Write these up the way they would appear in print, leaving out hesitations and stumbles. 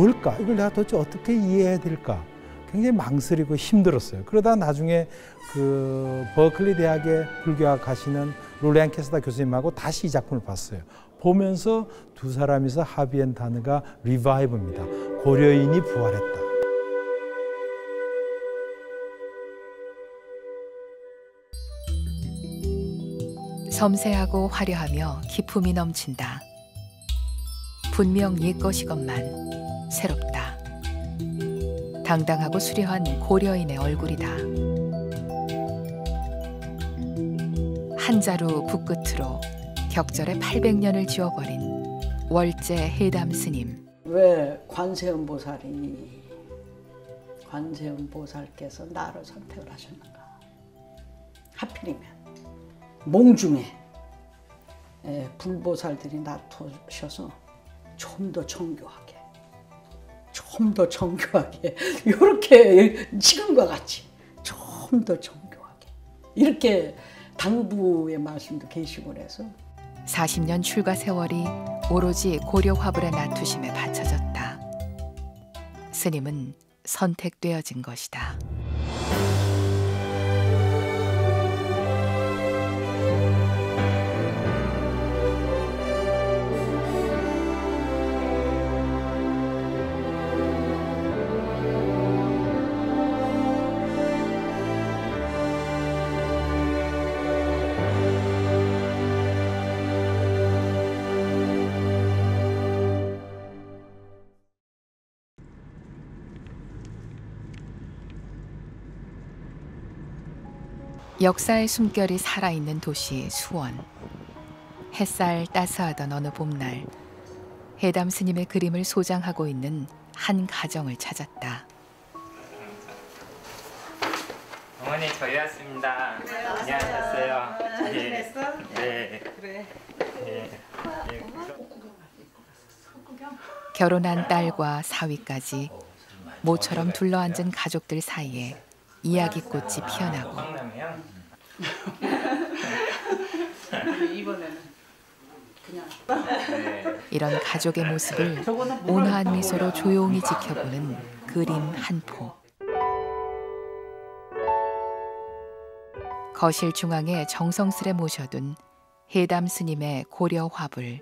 뭘까? 이걸 내가 도대체 어떻게 이해해야 될까? 굉장히 망설이고 힘들었어요. 그러다 나중에 그 버클리 대학의 불교학 하시는 롤리안 캐스다 교수님하고 다시 이 작품을 봤어요. 보면서 두 사람이서 합의한 단어가 리바이브입니다. 고려인이 부활했다. 섬세하고 화려하며 기품이 넘친다. 분명 옛것이건만 새롭다. 당당하고 수려한 고려인의 얼굴이다. 한자루 붓끝으로 격절에 800년을 지워버린 월제 해담 스님. 왜 관세음보살께서 나를 선택을 하셨는가? 하필이면 몽중에 불보살들이 나타셔서 좀 더 정교하게 이렇게 지금과 같이 좀 더 정교하게 이렇게 당부의 말씀도 계시고 그래서 40년 출가 세월이 오로지 고려 화불의 낮추심에 바쳐졌다. 스님은 선택되어진 것이다. 역사의 숨결이 살아있는 도시 수원. 햇살 따스하던 어느 봄날, 해담 스님의 그림을 소장하고 있는 한 가정을 찾았다. 어머니 저희 왔습니다. 안녕하셨어요. 잘 지냈어? 네. 그래. 네. 결혼한 딸과 사위까지 모처럼 둘러앉은 가족들 사이에 이야기꽃이 피어나고 이번에는 그냥 이런 가족의 모습을 온화한 미소로 조용히 지켜보는 그림 한 포. 거실 중앙에 정성스레 모셔둔 해담 스님의 고려 화불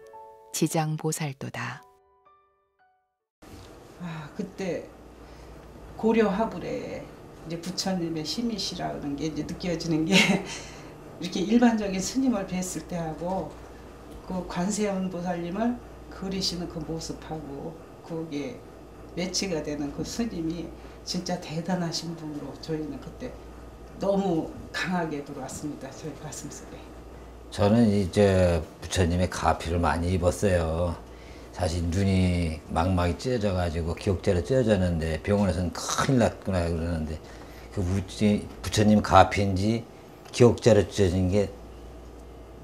지장보살도다. 그때 고려 화불에 이제 부처님의 힘이시라는 게 이제 느껴지는 게 이렇게 일반적인 스님을 뵀을 때하고 그 관세음보살님을 그리시는 그 모습하고 그게 매치가 되는 그 스님이 진짜 대단하신 분으로 저희는 그때 너무 강하게 들어왔습니다. 저희 가슴속에. 저는 이제 부처님의 가피를 많이 입었어요. 사실 눈이 망막이 찢어져가지고 기억자로 찢어졌는데 병원에서는 큰일 났구나 그러는데 그 부처님 가피인지 기억자로 찢어진 게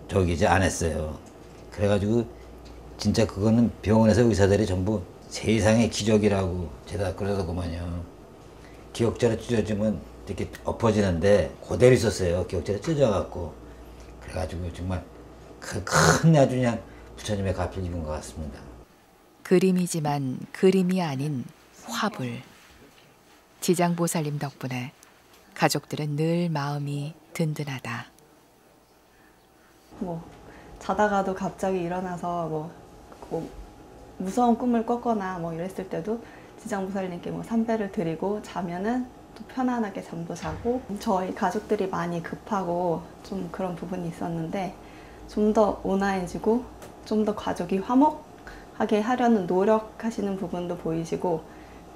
저기지 않았어요. 그래가지고 진짜 그거는 병원에서 의사들이 전부 세상의 기적이라고 제가 그러더구만요. 기억자로 찢어지면 이렇게 엎어지는데 그대로 있었어요. 기억자로 찢어져갖고. 그래가지고 정말 큰 아주 그냥 부처님의 가피를 입은 것 같습니다. 그림이지만 그림이 아닌 화불. 지장보살님 덕분에 가족들은 늘 마음이 든든하다. 뭐 자다가도 갑자기 일어나서 뭐 무서운 꿈을 꿨거나 뭐 이랬을 때도 지장보살님께 뭐 삼배를 드리고 자면은 또 편안하게 잠도 자고. 저희 가족들이 많이 급하고 좀 그런 부분이 있었는데 좀 더 온화해지고 좀 더 가족이 화목하게 하려는 노력하시는 부분도 보이시고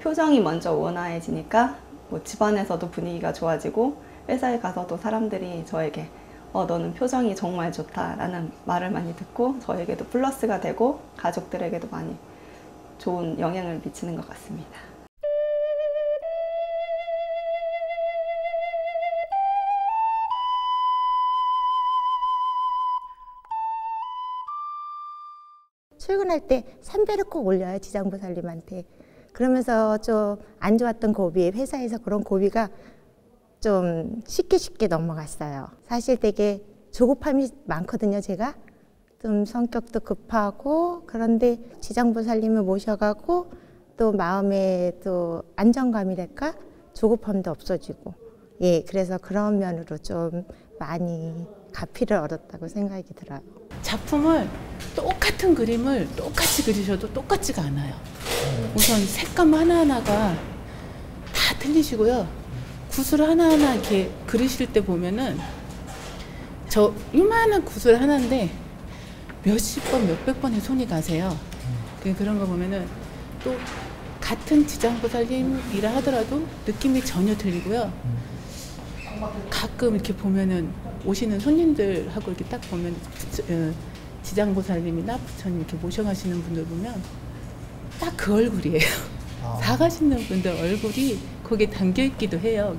표정이 먼저 온화해지니까 뭐 집안에서도 분위기가 좋아지고 회사에 가서도 사람들이 저에게 너는 표정이 정말 좋다라는 말을 많이 듣고 저에게도 플러스가 되고 가족들에게도 많이 좋은 영향을 미치는 것 같습니다. 출근할 때 삼배를 꼭 올려요, 지장보살님한테. 그러면서 좀 안 좋았던 고비, 회사에서 그런 고비가 좀 쉽게 넘어갔어요. 사실 되게 조급함이 많거든요, 제가. 좀 성격도 급하고. 그런데 지장보살님을 모셔가고 또 마음에 또 안정감이랄까 조급함도 없어지고 예 그래서 그런 면으로 좀 많이 가피를 얻었다고 생각이 들어요. 작품을 똑같은 그림을 똑같이 그리셔도 똑같지가 않아요. 우선 색감 하나하나가 다 틀리시고요. 구슬 하나하나 이렇게 그리실 때 보면은 저 요만한 구슬 하나인데 몇십 번, 몇백 번의 손이 가세요. 그런 거 보면은 또 같은 지장보살님이라 하더라도 느낌이 전혀 틀리고요. 가끔 이렇게 보면은 오시는 손님들하고 이렇게 딱 보면 지장보살님이나 부처님 이렇게 모셔가시는 분들 보면 딱 그 얼굴이에요. 사가시는 분들 얼굴이 거기에 담겨 있기도 해요.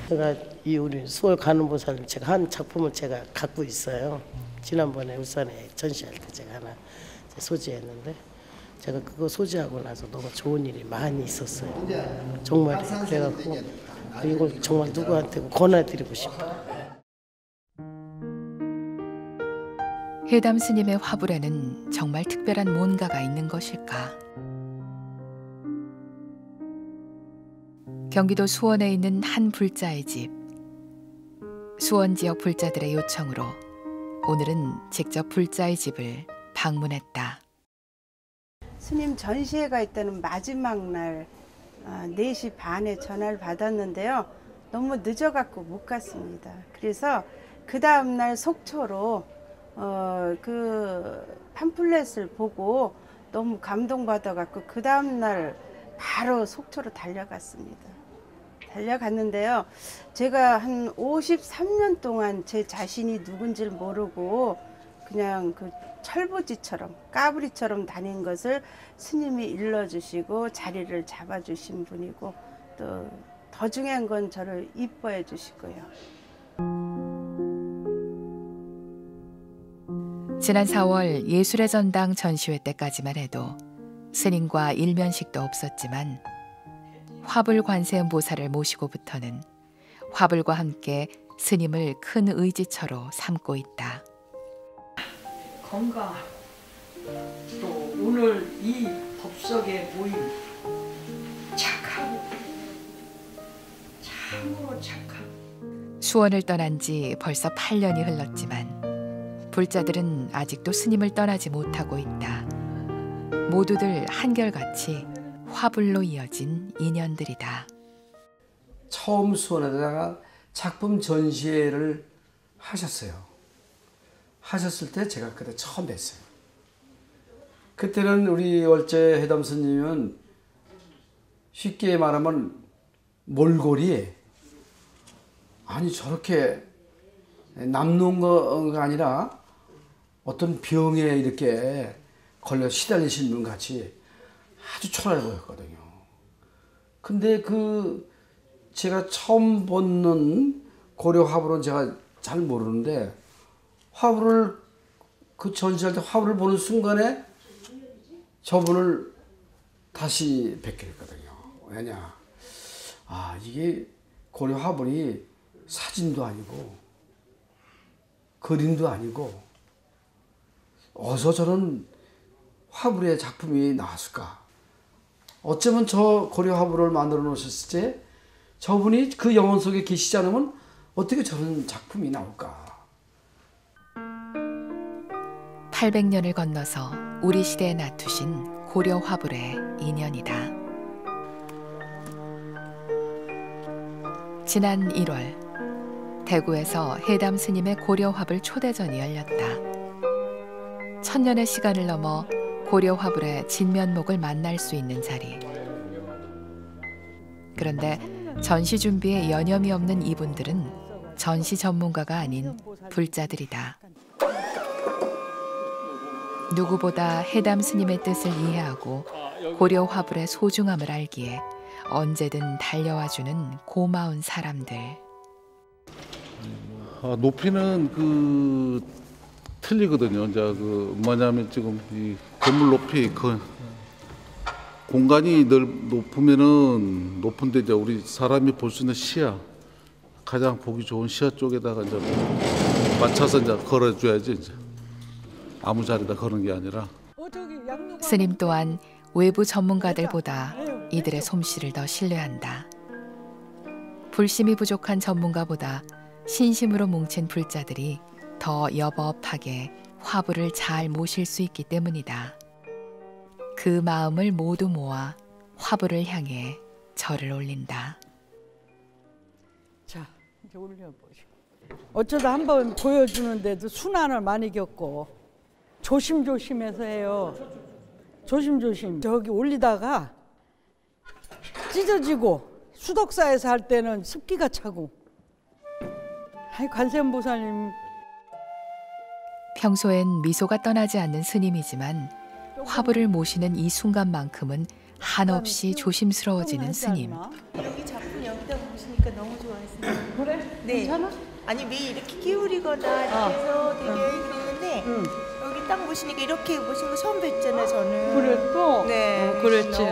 제가 이 우리 수월 관음보살님 제가 한 작품을 제가 갖고 있어요. 지난번에 울산에 전시할 때 제가 하나 소지했는데 제가 그거 소지하고 나서 너무 좋은 일이 많이 있었어요. 정말 그래갖고 이걸 정말 누구한테 권해드리고 싶어요. 해담 스님의 화불에는 정말 특별한 뭔가가 있는 것일까? 경기도 수원에 있는 한 불자의 집. 수원 지역 불자들의 요청으로 오늘은 직접 불자의 집을 방문했다. 스님 전시회가 있다는 마지막 날 4시 반에 전화를 받았는데요. 너무 늦어갖고 못 갔습니다. 그래서 그 다음날 속초로 그 팜플렛을 보고 너무 감동받아갖고 그 다음날 바로 속초로 달려갔습니다. 달려갔는데요. 제가 한 53년 동안 제 자신이 누군지를 모르고 그냥 그 철부지처럼 까불이처럼 다닌 것을 스님이 일러주시고 자리를 잡아주신 분이고 또 더 중요한 건 저를 이뻐해 주시고요. 지난 4월 예술의 전당 전시회 때까지만 해도 스님과 일면식도 없었지만 화불 관세음보살을 모시고부터는 화불과 함께 스님을 큰 의지처로 삼고 있다. 건강, 또 오늘 이 법석에 모인 착하고 참으로 착하고. 수원을 떠난 지 벌써 8년이 흘렀지만 불자들은 아직도 스님을 떠나지 못하고 있다. 모두들 한결같이 화불로 이어진 인연들이다. 처음 수원에다가 작품 전시회를 하셨어요. 하셨을 때 제가 그때 처음 뵀어요. 그때는 우리 월제 해담 스님은 쉽게 말하면 몰골이 아니 저렇게 남는 거가 아니라 어떤 병에 이렇게 걸려 시달리신 분 같이 아주 초라해 보였거든요. 근데 그 제가 처음 보는 고려 화불은 제가 잘 모르는데 화불을 그 전시할 때 화불을 보는 순간에 저분을 다시 뵙게 됐거든요. 왜냐? 아 이게 고려 화불이 사진도 아니고 그림도 아니고 어디서 저런 화불의 작품이 나왔을까? 어쩌면 저 고려 화불을 만들어 놓으셨을 때 저분이 그 영혼 속에 계시지 않으면 어떻게 저런 작품이 나올까? 800년을 건너서 우리 시대에 낳두신 고려 화불의 인연이다. 지난 1월 대구에서 해담 스님의 고려 화불 초대전이 열렸다. 천년의 시간을 넘어 고려 화불의 진면목을 만날 수 있는 자리. 그런데 전시 준비에 여념이 없는 이분들은 전시 전문가가 아닌 불자들이다. 누구보다 해담 스님의 뜻을 이해하고 고려 화불의 소중함을 알기에 언제든 달려와주는 고마운 사람들. 높이는 그 틀리거든요. 이제 그 뭐냐면 지금 이 건물 높이 그 공간이 높으면은 높은데 이제 우리 사람이 볼 수 있는 시야 가장 보기 좋은 시야 쪽에다가 이제 맞춰서 이제 걸어줘야지 이제 아무 자리다 거는 게 아니라. 스님 또한 외부 전문가들보다 이들의 솜씨를 더 신뢰한다. 불심이 부족한 전문가보다 신심으로 뭉친 불자들이 더 여법하게 화불을 잘 모실 수 있기 때문이다. 그 마음을 모두 모아 화불을 향해 절을 올린다. 자, 이제 올려보시고. 어쩌다 한번 보여주는데도 순환을 많이 겪고 조심조심해서 해요. 조심조심. 저기 올리다가 찢어지고 수덕사에서 할 때는 습기가 차고. 아이, 관세음보살님. 평소엔 미소가 떠나지 않는 스님이지만 화불을 모시는 이 순간만큼은 한없이 조심스러워지는 스님. 여기 작품 여기다 보시니까 너무 좋아했어요. 그래? 네. 괜찮아? 아니 매일 이렇게 기울이거나 이렇게 해서 되게 그랬는데 여기 딱 보시니까 이렇게 보신 거 처음 뵀잖아요 저는. 그래 또? 네. 그랬지.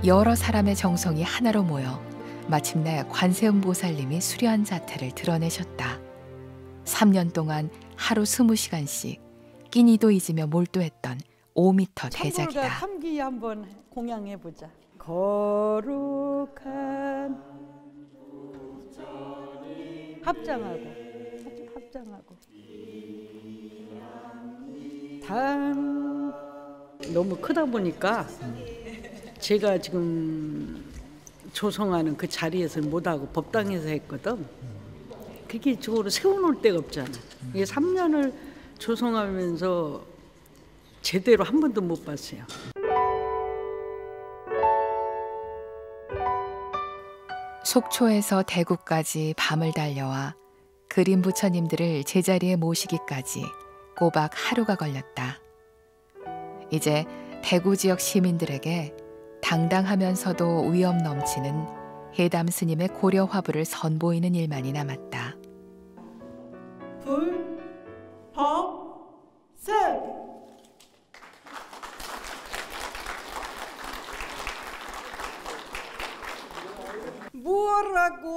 여러 사람의 정성이 하나로 모여 마침내 관세음보살님이 수려한 자태를 드러내셨다. 3년 동안 하루 20시간씩 끼니도 잊으며 몰두했던 5m 대작이다. 삼기 한번 공양해보자. 거룩한 합장하고 너무 크다 보니까 제가 지금 조성하는 그 자리에서 못하고 법당에서 했거든. 그게 저거를 세워놓을 데가 없잖아. 이게 3년을 조성하면서 제대로 한 번도 못 봤어요. 속초에서 대구까지 밤을 달려와 그림 부처님들을 제자리에 모시기까지 꼬박 하루가 걸렸다. 이제 대구 지역 시민들에게 당당하면서도 위엄 넘치는 해담 스님의 고려 화불을 선보이는 일만이 남았다. 불, 법, 셀. 뭐라고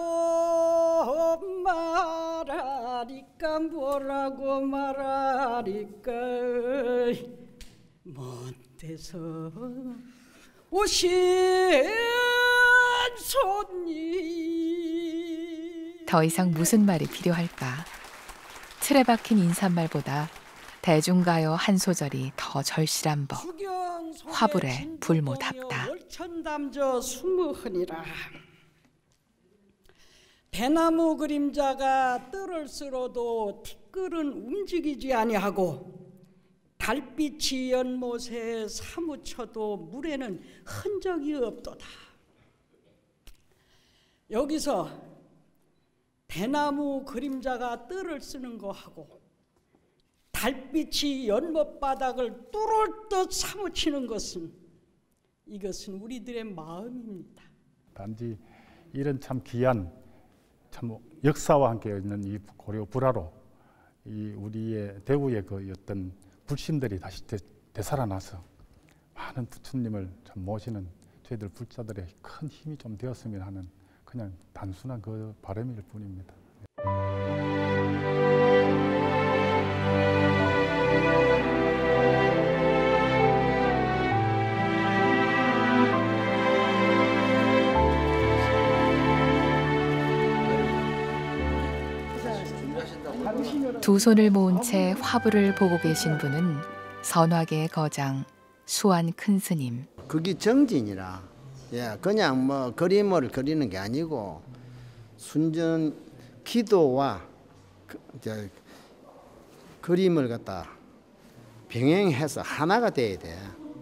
말하리까 뭐라고 말하리까 먼 데서 오신 손님. 더 이상 무슨 말이 필요할까? 틀에 박힌 인사말보다 대중가요 한 소절이 더 절실한 법. 화불에 불못합다. 월천담저 수무흔이라. 대나무 그림자가 뜰을 쓸어도 티끌은 움직이지 아니하고 달빛이 연못에 사무쳐도 물에는 흔적이 없도다. 여기서 대나무 그림자가 뜰을 쓰는 거하고 달빛이 연못 바닥을 뚫을 듯 사무치는 것은 이것은 우리들의 마음입니다. 단지 이런 참 귀한 참 역사와 함께 있는 이 고려 불화로 이 우리의 대구의 그 어떤 불심들이 다시 되살아나서 많은 부처님을 참 모시는 저희들 불자들의 큰 힘이 좀 되었으면 하는 그냥 단순한 그 바람일 뿐입니다. 두 손을 모은 채 화불을 보고 계신 분은 선화계의 거장 수완 큰 스님. 그게 정진이라. 예, 그냥 뭐 그림을 그리는 게 아니고 순전 기도와 그림을 갖다 병행해서 하나가 돼야 돼.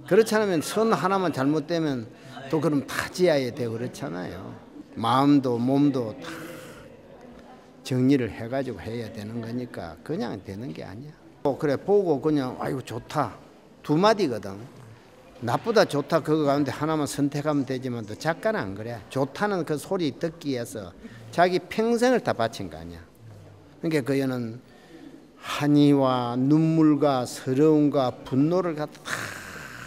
그렇지 않으면 선 하나만 잘못되면 또 그럼 다 지어야 되고 그렇잖아요. 마음도 몸도 다 정리를 해가지고 해야 되는 거니까 그냥 되는 게 아니야. 그래 보고 그냥 아이고 좋다 두 마디거든. 나쁘다 좋다 그거 가운데 하나만 선택하면 되지만 또 작가는 안 그래. 좋다는 그 소리 듣기 위해서 자기 평생을 다 바친 거 아니야. 그러니까 그녀는 한의와 눈물과 서러움과 분노를 갖다 다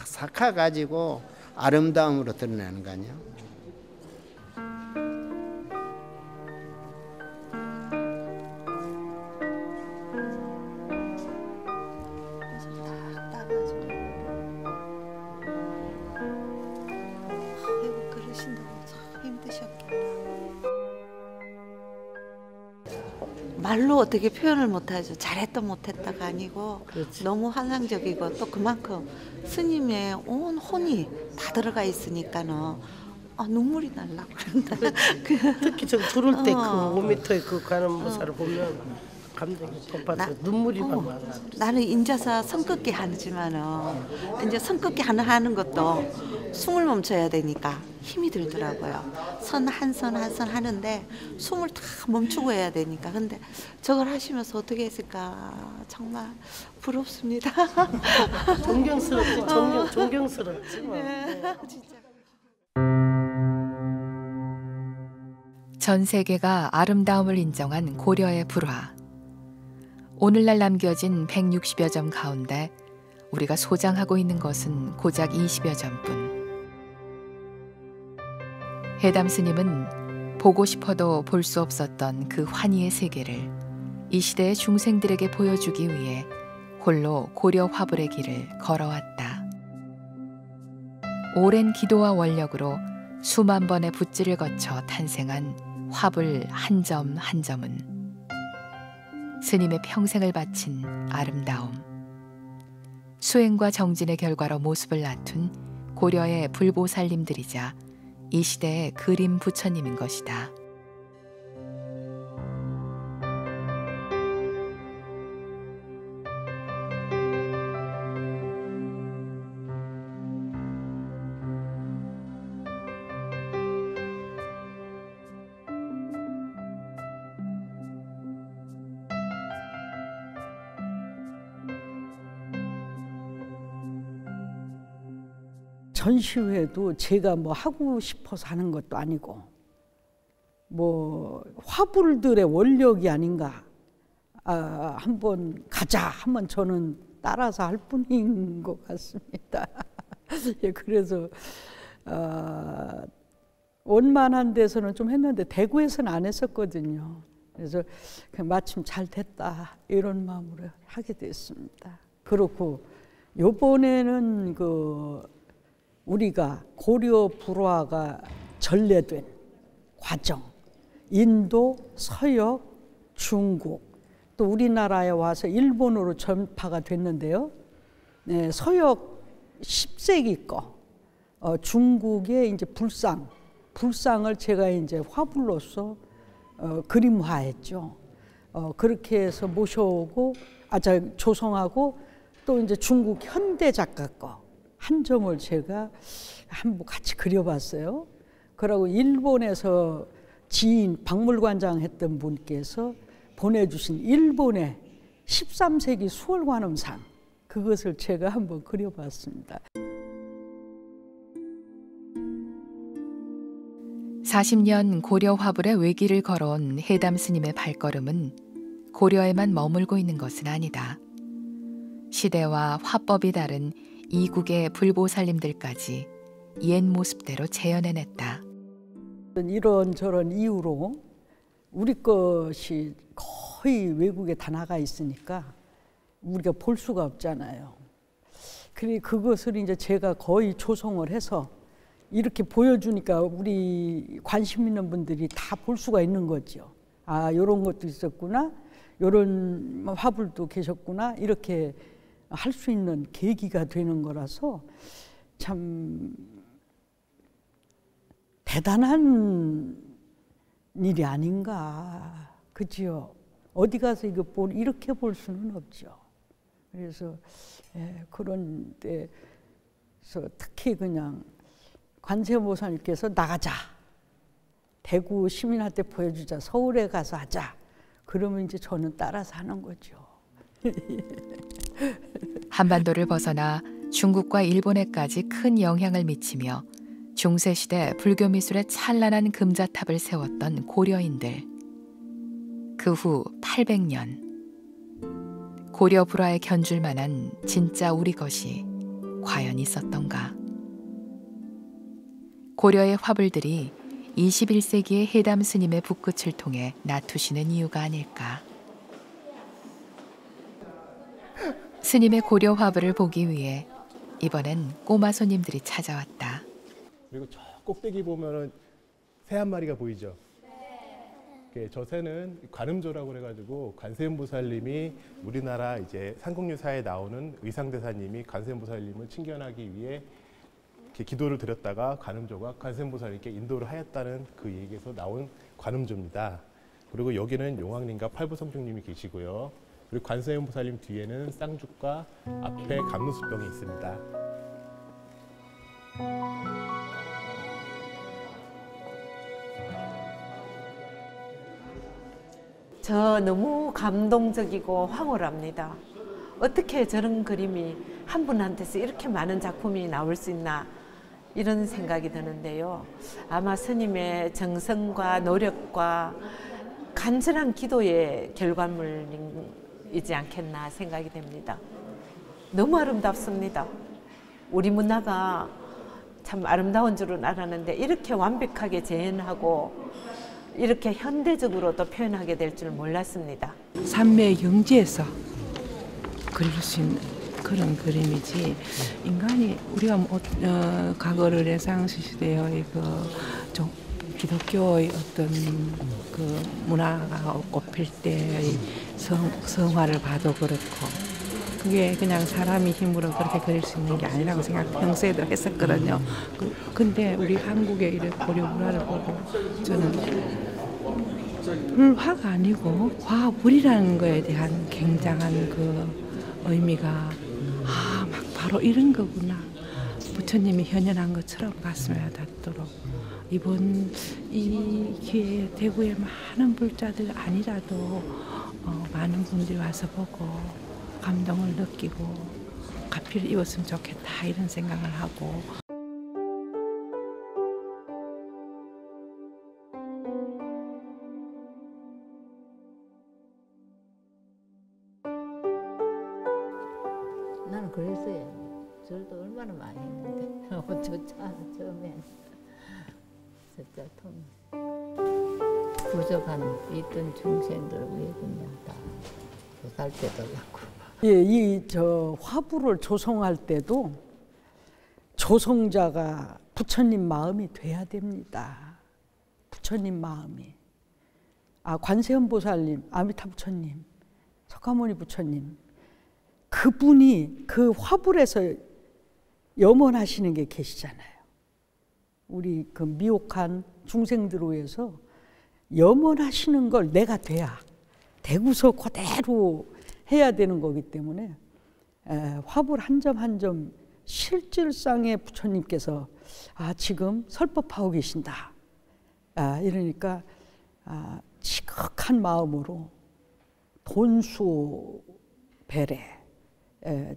삭혀가지고 아름다움으로 드러내는 거 아니야. 말로 어떻게 표현을 못하죠. 잘했다 못했다가 아니고 너무 환상적이고 또 그만큼 스님의 온 혼이 다 들어가 있으니까는 눈물이 날라 그런다. 특히 저 부를 때 그 5m의 그 관음보살을 보면 감정이 폭발해서 눈물이 막 나와. 나는 인자사 성급기 하지만은 이제 성급기 하는 것도 숨을 멈춰야 되니까 힘이 들더라고요. 선 한 선 한 선 하는데 숨을 다 멈추고 해야 되니까. 근데 저걸 하시면서 어떻게 했을까 정말 부럽습니다. 존경스럽지. 존경스럽지. 네, 진짜. 전 세계가 아름다움을 인정한 고려의 불화. 오늘날 남겨진 160여 점 가운데 우리가 소장하고 있는 것은 고작 20여 점뿐. 해담 스님은 보고 싶어도 볼 수 없었던 그 환희의 세계를 이 시대의 중생들에게 보여주기 위해 홀로 고려 화불의 길을 걸어왔다. 오랜 기도와 원력으로 수만 번의 붓질을 거쳐 탄생한 화불 한 점 한 점은 스님의 평생을 바친 아름다움, 수행과 정진의 결과로 모습을 갖춘 고려의 불보살님들이자 이 시대의 그림 부처님인 것이다. 전시회도 제가 뭐 하고 싶어서 하는 것도 아니고 뭐 화불들의 원력이 아닌가. 한번 가자 하면 저는 따라서 할 뿐인 것 같습니다. 예, 그래서 원만한 데서는 좀 했는데 대구에서는 안 했었거든요. 그래서 마침 잘 됐다 이런 마음으로 하게 됐습니다. 그렇고 요번에는 우리가 고려 불화가 전래된 과정, 인도, 서역, 중국, 또 우리나라에 와서 일본으로 전파가 됐는데요. 네, 서역 10세기 거, 중국의 이제 불상을 제가 이제 화불로서 그림화했죠. 그렇게 해서 모셔오고, 조성하고 또 이제 중국 현대 작가 거. 한 점을 제가 한번 같이 그려봤어요. 그러고 일본에서 지인 박물관장 했던 분께서 보내주신 일본의 13세기 수월관음상, 그것을 제가 한번 그려봤습니다. 40년 고려 화불의 외길을 걸어온 해담 스님의 발걸음은 고려에만 머물고 있는 것은 아니다. 시대와 화법이 다른 이국의 불보살님들까지 옛 모습대로 재현해냈다. 이런저런 이유로 우리 것이 거의 외국에 다 나가 있으니까 우리가 볼 수가 없잖아요. 그것을 이제 제가 거의 조성을 해서 이렇게 보여주니까 우리 관심 있는 분들이 다 볼 수가 있는 거죠. 이런 것도 있었구나, 이런 화불도 계셨구나, 이렇게 할 수 있는 계기가 되는 거라서 참 대단한 일이 아닌가. 그죠? 어디 가서 이렇게 볼 수는 없죠. 그래서 그런 데서 특히 그냥 관세음보살님께서 나가자, 대구 시민한테 보여주자, 서울에 가서 하자, 그러면 이제 저는 따라서 하는 거죠. 한반도를 벗어나 중국과 일본에까지 큰 영향을 미치며 중세시대 불교 미술의 찬란한 금자탑을 세웠던 고려인들. 그 후 800년, 고려 불화에 견줄 만한 진짜 우리 것이 과연 있었던가. 고려의 화불들이 21세기의 해담 스님의 붓끝을 통해 나투시는 이유가 아닐까. 스님의 고려 화불을 보기 위해 이번엔 꼬마 손님들이 찾아왔다. 그리고 저 꼭대기 보면은 새 한 마리가 보이죠? 저 새는 관음조라고 그래가지고 관세음보살님이 우리나라 이제 삼국유사에 나오는 의상대사님이 관세음보살님을 친견하기 위해 이렇게 기도를 드렸다가 관음조가 관세음보살님께 인도를 하였다는 그 얘기에서 나온 관음조입니다. 그리고 여기는 용왕님과 팔부성중님이 계시고요. 그리고 관세음보살님 뒤에는 쌍죽과 앞에 감로수병이 있습니다. 저 너무 감동적이고 황홀합니다. 어떻게 저런 그림이 한 분한테서 이렇게 많은 작품이 나올 수 있나 이런 생각이 드는데요. 아마 스님의 정성과 노력과 간절한 기도의 결과물이지 않겠나 생각이 됩니다. 너무 아름답습니다. 우리 문화가 참 아름다운 줄은 알았는데 이렇게 완벽하게 재현하고 이렇게 현대적으로 또 표현하게 될 줄 몰랐습니다. 산매의 경지에서 그릴 수 있는 그런 그림이지 인간이 우리가 과거를 레상스 시대의 좀 기독교의 어떤 그 문화가 꽃필 때의 성화를 봐도 그렇고 그게 그냥 사람의 힘으로 그렇게 그릴 수 있는 게 아니라고 평소에도 했었거든요. 근데 우리 한국의 이런 고려 문화를 보고 저는 불화가 아니고 화불이라는 거에 대한 굉장한 그 의미가 막 바로 이런 거구나. 부처님이 현현한 것처럼 가슴에 닿도록 이번 이 기회에 대구의 많은 불자들 아니라도 많은 분들이 와서 보고 감동을 느끼고 가피를 입었으면 좋겠다 이런 생각을 하고 나는 그랬어요. 절도 얼마나 많이 했는데 저차 처음엔 저차 통 부족한 있던 중생들 위해 그냥 다 살 때도 갖고. 예, 이 화불을 조성할 때도 조성자가 부처님 마음이 돼야 됩니다. 부처님 마음이. 관세음보살님, 아미타 부처님, 석가모니 부처님 그분이 그 화불에서 염원하시는 게 계시잖아요. 우리 그 미혹한 중생들을 위해서 염원하시는 걸 내가 돼야 되고서 그대로 해야 되는 거기 때문에 화불 한 점 한 점 실질상의 부처님께서 지금 설법하고 계신다. 이러니까 지극한 마음으로 돈수 배래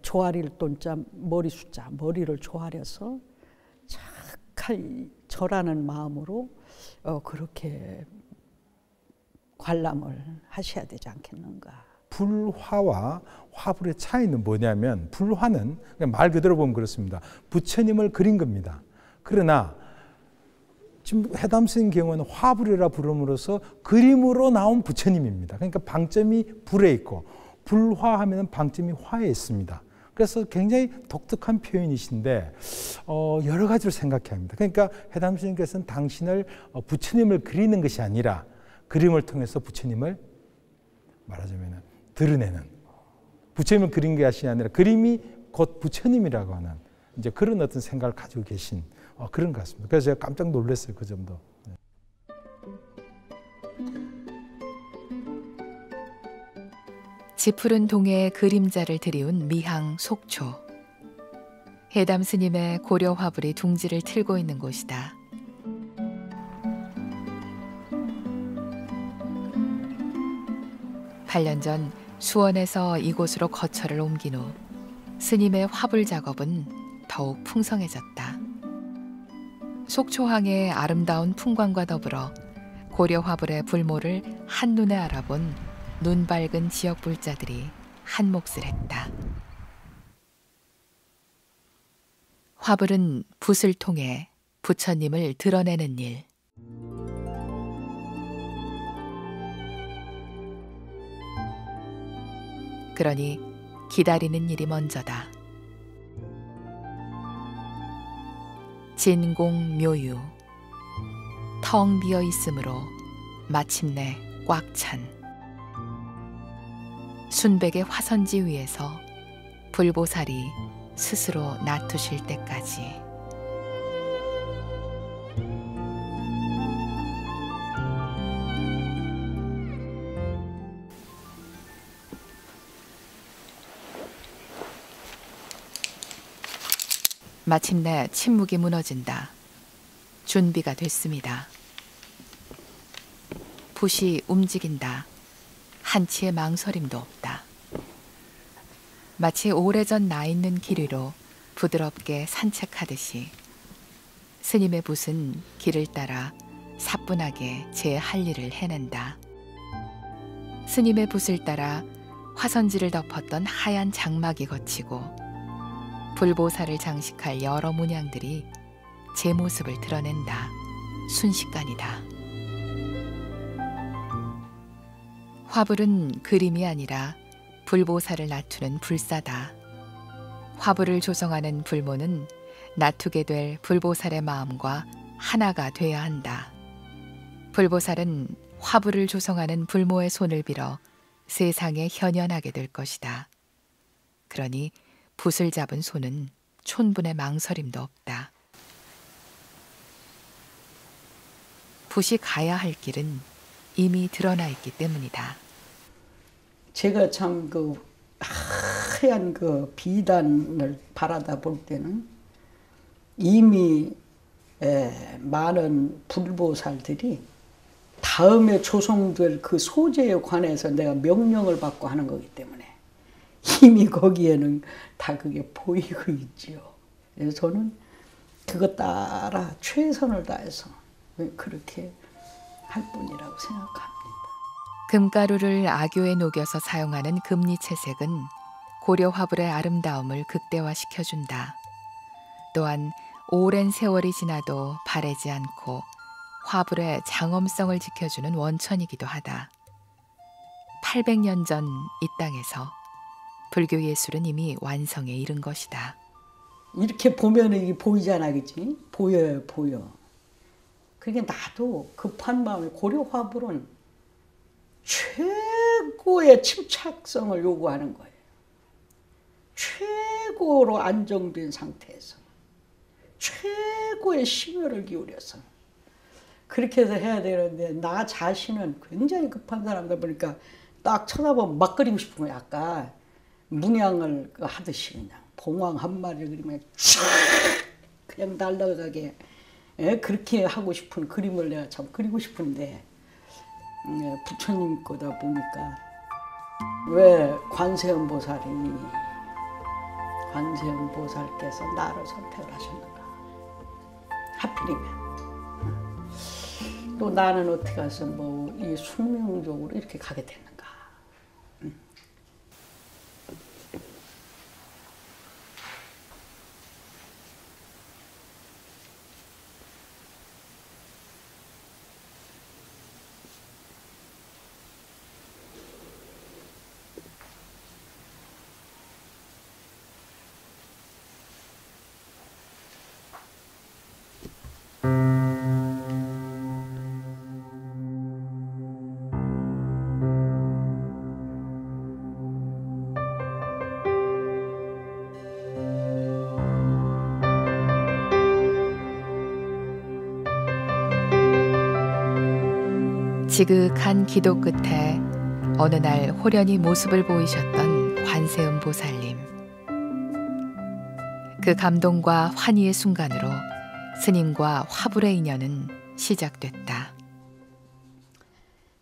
조아릴 돈자 머리 숫자 머리를 조아려서 착한 절하는 마음으로 그렇게 관람을 하셔야 되지 않겠는가. 불화와 화불의 차이는 뭐냐면 불화는 그냥 말 그대로 보면 그렇습니다. 부처님을 그린 겁니다. 그러나 지금 해담 스님 경우는 화불이라 부름으로써 그림으로 나온 부처님입니다. 그러니까 방점이 불에 있고 불화하면 방점이 화에 있습니다. 그래서 굉장히 독특한 표현이신데 여러 가지로 생각해야 합니다. 그러니까 해담 스님께서는 당신을 부처님을 그리는 것이 아니라 그림을 통해서 부처님을 말하자면 드러내는 부처님을 그린 것이 아니라 그림이 곧 부처님이라고 하는 이제 그런 어떤 생각을 가지고 계신 그런 것 같습니다. 그래서 제가 깜짝 놀랐어요. 그 점도. 지푸른 동해의 그림자를 드리운 미항 속초. 해담 스님의 고려 화불이 둥지를 틀고 있는 곳이다. (8년) 전 수원에서 이곳으로 거처를 옮긴 후 스님의 화불 작업은 더욱 풍성해졌다. 속초항의 아름다운 풍광과 더불어 고려 화불의 불모를 한눈에 알아본 눈 밝은 지역 불자들이 한 몫을 했다. 화불은 붓을 통해 부처님을 드러내는 일. 그러니 기다리는 일이 먼저다. 진공묘유. 텅 비어 있으므로 마침내 꽉 찬 순백의 화선지 위에서 불보살이 스스로 놔두실 때까지. 마침내 침묵이 무너진다. 준비가 됐습니다. 붓이 움직인다. 한치의 망설임도 없다. 마치 오래전 나 있는 길 위로 부드럽게 산책하듯이 스님의 붓은 길을 따라 사뿐하게 제 할 일을 해낸다. 스님의 붓을 따라 화선지를 덮었던 하얀 장막이 걷히고 불보살을 장식할 여러 문양들이 제 모습을 드러낸다. 순식간이다. 화불은 그림이 아니라 불보살을 놔두는 불사다. 화불을 조성하는 불모는 놔두게 될 불보살의 마음과 하나가 돼야 한다. 불보살은 화불을 조성하는 불모의 손을 빌어 세상에 현현하게 될 것이다. 그러니 붓을 잡은 손은 촌분의 망설임도 없다. 붓이 가야 할 길은 이미 드러나 있기 때문이다. 제가 참 그 하얀 그 비단을 바라다 볼 때는 이미 많은 불보살들이 다음에 조성될 그 소재에 관해서 내가 명령을 받고 하는 거기 때문에 이미 거기에는 다 그게 보이고 있지요. 그래서 저는 그것 따라 최선을 다해서 그렇게 할 뿐이라고 생각합니다. 금가루를 악교에 녹여서 사용하는 금리채색은 고려 화불의 아름다움을 극대화시켜준다. 또한 오랜 세월이 지나도 바래지 않고 화불의 장엄성을 지켜주는 원천이기도 하다. 800년 전 이 땅에서 불교 예술은 이미 완성에 이른 것이다. 이렇게 보면 이게 보이잖아, 그치? 보여요, 보여. 그러니까 나도 급한 마음에 고려 화불은 최고의 침착성을 요구하는 거예요. 최고로 안정된 상태에서 최고의 심혈을 기울여서 그렇게 해서 해야 되는데 나 자신은 굉장히 급한 사람이다 보니까 딱 쳐다보면 막 그리고 싶은 거야. 아까 문양을 하듯이 그냥 봉황 한 마리를 그리면 쫙 그냥 날아가게 그렇게 하고 싶은 그림을 내가 참 그리고 싶은데 부처님 거다 보니까 왜 관세음 보살께서 나를 선택을 하셨는가. 하필이면 또 나는 어떻게 해서 뭐 이 숙명적으로 이렇게 가게 됐는가. 지극한 기도 끝에 어느 날 호련히 모습을 보이셨던 관세음 보살님. 그 감동과 환희의 순간으로 스님과 화불의 인연은 시작됐다.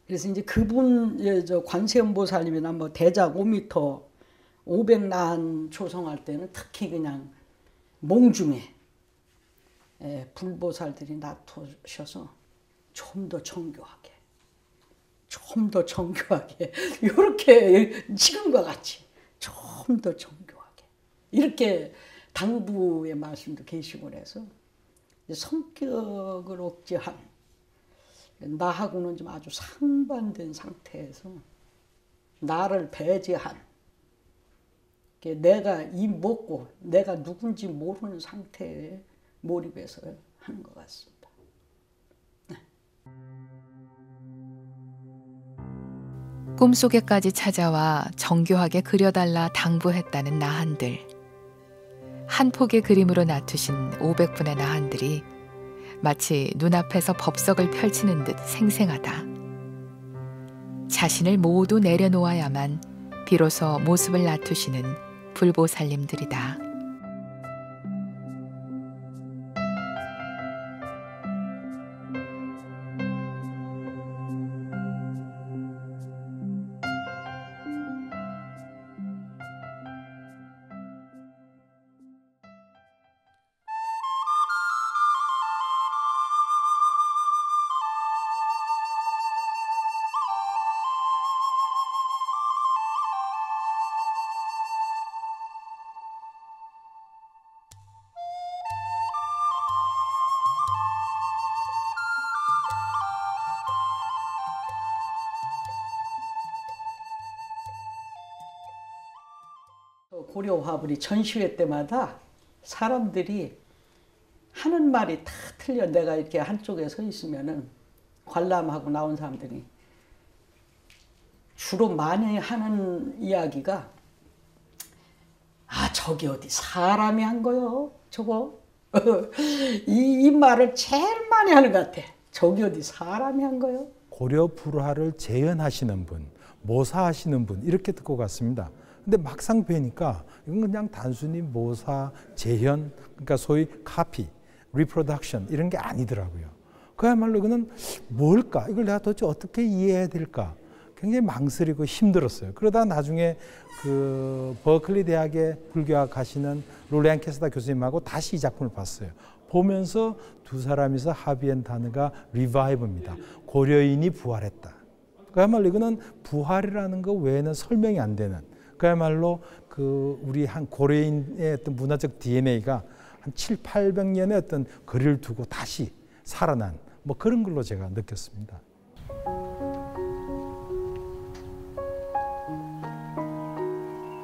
그래서 이제 그분 저 관세음 보살님이나 뭐 대작 5m 500난 조성할 때는 특히 그냥 몽중에 불보살들이 놔두셔서 좀 더 정교하게 이렇게 지금과 같이 좀 더 정교하게 이렇게 당부의 말씀도 계시고 그래서 성격을 억제한 나하고는 좀 아주 상반된 상태에서 나를 배제한 내가 입 먹고 내가 누군지 모르는 상태에 몰입해서 하는 것 같습니다. 네. 꿈속에까지 찾아와 정교하게 그려달라 당부했다는 나한들. 한 폭의 그림으로 나투신 500분의 나한들이 마치 눈앞에서 법석을 펼치는 듯 생생하다. 자신을 모두 내려놓아야만 비로소 모습을 나투시는 불보살님들이다. 고려 화불이 전시회 때마다 사람들이 하는 말이 다 틀려. 내가 이렇게 한쪽에 서 있으면은 관람하고 나온 사람들이 주로 많이 하는 이야기가 아 저기 어디 사람이 한 거요 저거 이 말을 제일 많이 하는 것 같아. 저기 어디 사람이 한 거요. 고려 불화를 재현하시는 분, 모사하시는 분 이렇게 듣고 갔습니다. 근데 막상 뵈니까 이건 그냥 단순히 모사, 재현, 그러니까 소위 카피, 리프로덕션 이런 게 아니더라고요. 그야말로 이거는 뭘까? 이걸 내가 도대체 어떻게 이해해야 될까? 굉장히 망설이고 힘들었어요. 그러다 나중에 그 버클리 대학에 불교학 하시는 롤리안 캐스다 교수님하고 다시 이 작품을 봤어요. 보면서 두 사람이서 합의한 단어가 리바이브입니다. 고려인이 부활했다. 그야말로 이거는 부활이라는 거 외에는 설명이 안 되는 그야말로 그 우리 한 고려인의 어떤 문화적 DNA가 한 7, 800년의 어떤 거리를 두고 다시 살아난 뭐 그런 걸로 제가 느꼈습니다.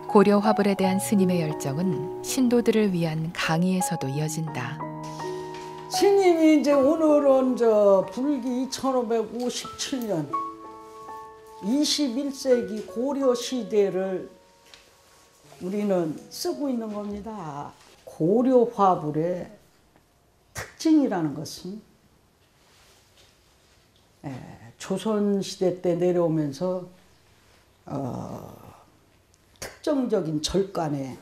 고려 화불에 대한 스님의 열정은 신도들을 위한 강의에서도 이어진다. 스님이 이제 오늘은 저 불기 2557년 21세기 고려 시대를 우리는 쓰고 있는 겁니다. 고려 화불의 특징이라는 것은 조선시대 때 내려오면서 특정적인 절간에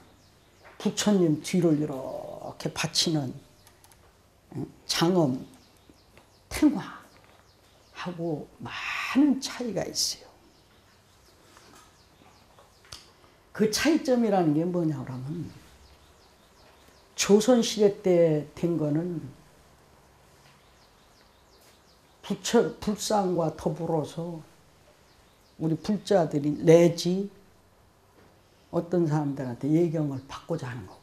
부처님 뒤를 이렇게 바치는 장엄, 탱화하고 많은 차이가 있어요. 그 차이점이라는 게 뭐냐 그러면 조선시대 때 된 거는 불상과 더불어서 우리 불자들이 내지 어떤 사람들한테 예경을 받고자 하는 거고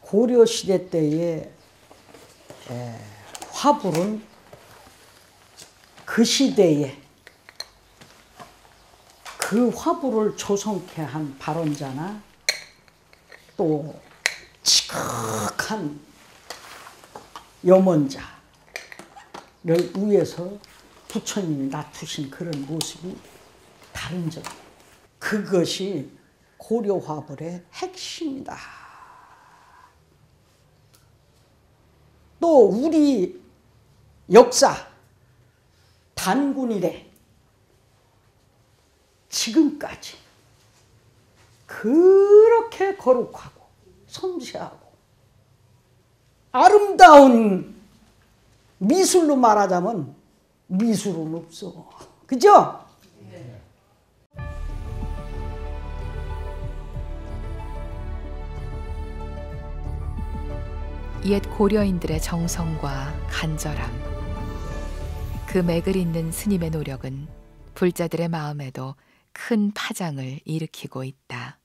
고려시대 때의 화불은 그 시대에 그 화불을 조성케 한 발원자나 또 지극한 염원자를 위해서 부처님이 낮추신 그런 모습이 다른 점. 그것이 고려 화불의 핵심이다. 또 우리 역사 단군 이래 지금까지 그렇게 거룩하고 섬세하고 아름다운 미술로 말하자면 미술은 없어. 그죠? 옛 고려인들의 정성과 간절함, 그 맥을 잇는 스님의 노력은 불자들의 마음에도 큰 파장을 일으키고 있다.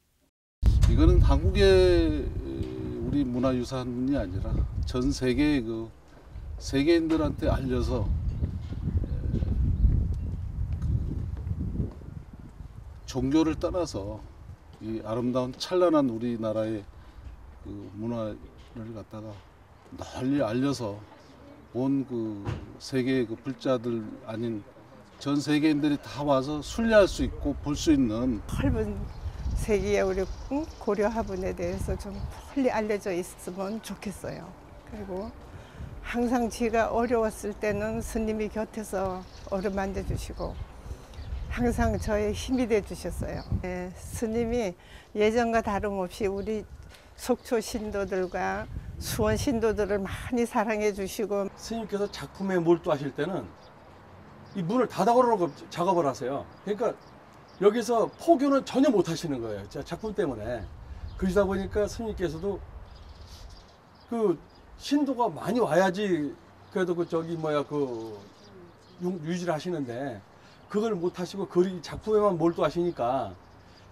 이거는 한국의 우리 문화유산이 아니라 전 세계의 그 세계인들한테 알려서 종교를 떠나서 이 아름다운 찬란한 우리나라의 그 문화를 갖다가 널리 알려서 온 그 세계의 그 불자들 아닌 전 세계인들이 다 와서 순례할 수 있고 볼 수 있는 넓은 세계의 우리 고려 화분에 대해서 좀 널리 알려져 있으면 좋겠어요. 그리고 항상 제가 어려웠을 때는 스님이 곁에서 어루만져 주시고 항상 저의 힘이 돼 주셨어요. 네, 스님이 예전과 다름없이 우리 속초 신도들과 수원 신도들을 많이 사랑해 주시고, 스님께서 작품에 몰두하실 때는 이 문을 닫아 걸어놓고 작업을 하세요. 그러니까 여기서 포교는 전혀 못 하시는 거예요. 작품 때문에. 그러다 보니까 스님께서도 그 신도가 많이 와야지 그래도 유지를 하시는데 그걸 못 하시고 작품에만 몰두하시니까